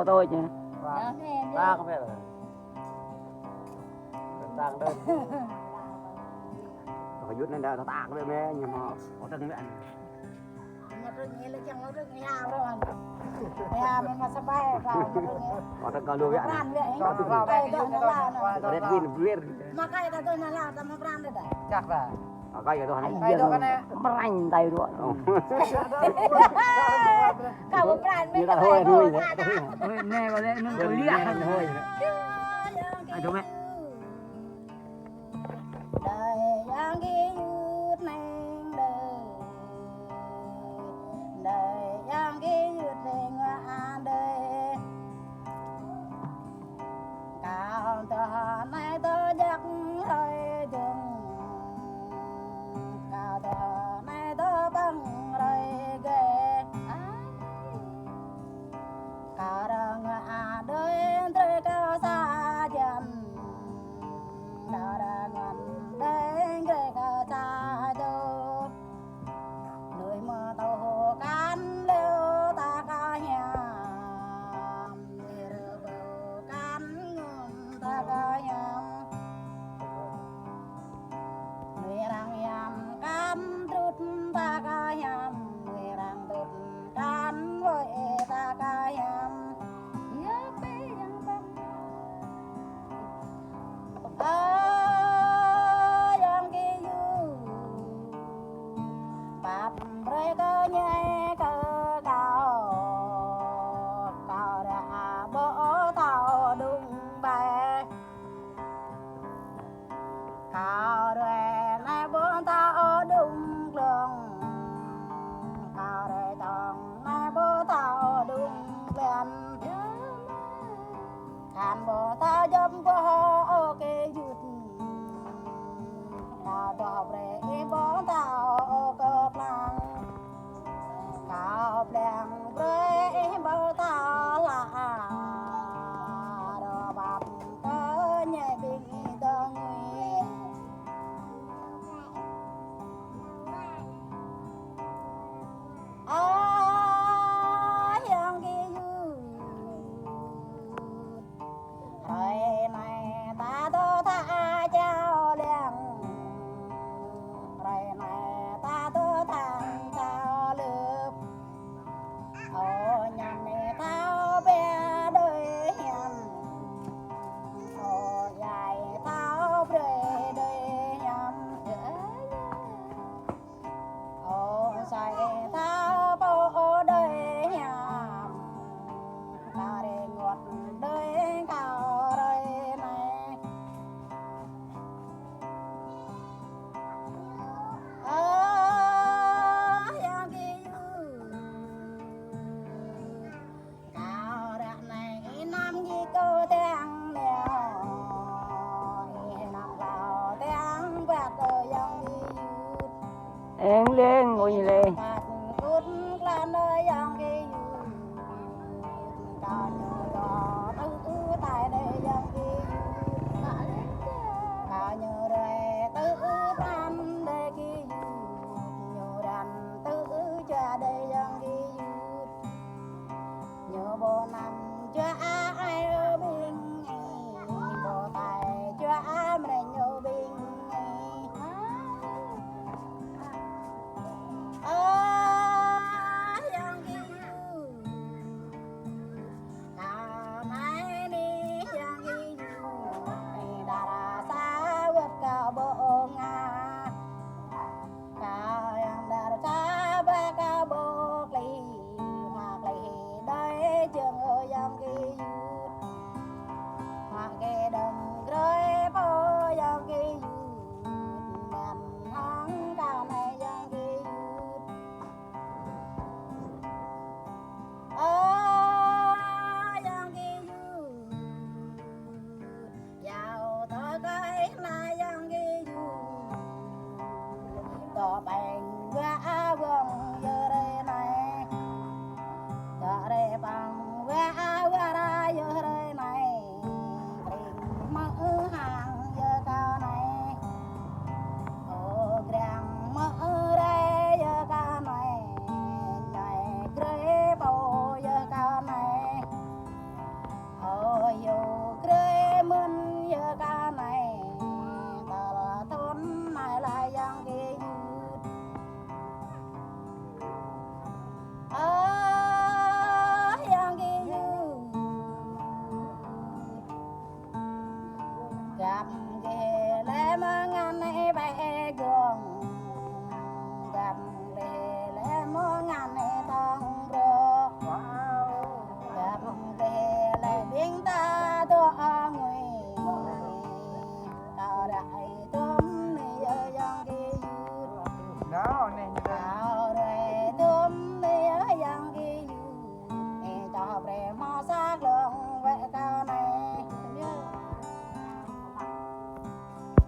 tôi chứ. Ta không biết rồi. Tang đơn. Phải rút lên đây, tang với mẹ nhưng mà có từng mẹ. Mà tôi nghĩ là chẳng nó được nghe hào đâu anh. Nhà mình mà sắp bay vào mà tôi nghe. Có từng con luôn vậy. Brand vậy. Cho tôi vào đây cái nó là Có biết viết. mà cái ta tôi là ta mà brand đấy. chắc là Ở cái tôi hành. cái đó cái này Rành tay luôn. Cả một brand Như mình ta thôi nuôi đấy. Nghe vào đây nó có liếc thôi. Ai đúng mẹ. đời giang ghi yút neng đời giang ghi yút neng an đời cao tờ này tớ giặc hơi đường cao tờ này tớ bằng rồi ghê cao đường an đời trời cao xa dần đào đà ngân đến ghê cao xa châu nơi mơ tàu hồ can lêu ta ca nhà rơ bầu can ngum ta ca nhà nơi răng yam can trút ta ca nhà nơi răng trút can vội ta ca nhà yang ki yu bap re cơ nhẹ cơ cao cao ra bố tao đung bài cao re này bố tao đung lường cao re tòng này bố tao đung lên kan bố tao dâm bố ok yut cao tao bre bố tao cơ plang cao plang bre bố tao là đồ bắp cơ nhẹ bình tơ nguy yang ki yu rồi này ta tô tha trao liền rồi này ta tô thang trao lướp ô nhằm mẹ tao bé đôi hiền ô dài tao bề đôi nhằm ô dài tao bố đôi nhằm ta để ngọt đôi cao rồi này yang ki yu cao rạc này nam gì cô tiếng nèo nằm vào tiếng vẹt rồi yang ki yu Em lên ngồi như lên. bạt cút lan ơi yang ki yu cao nhờ đỏ tư tại đây yang ki yu cao nhờ rồi tư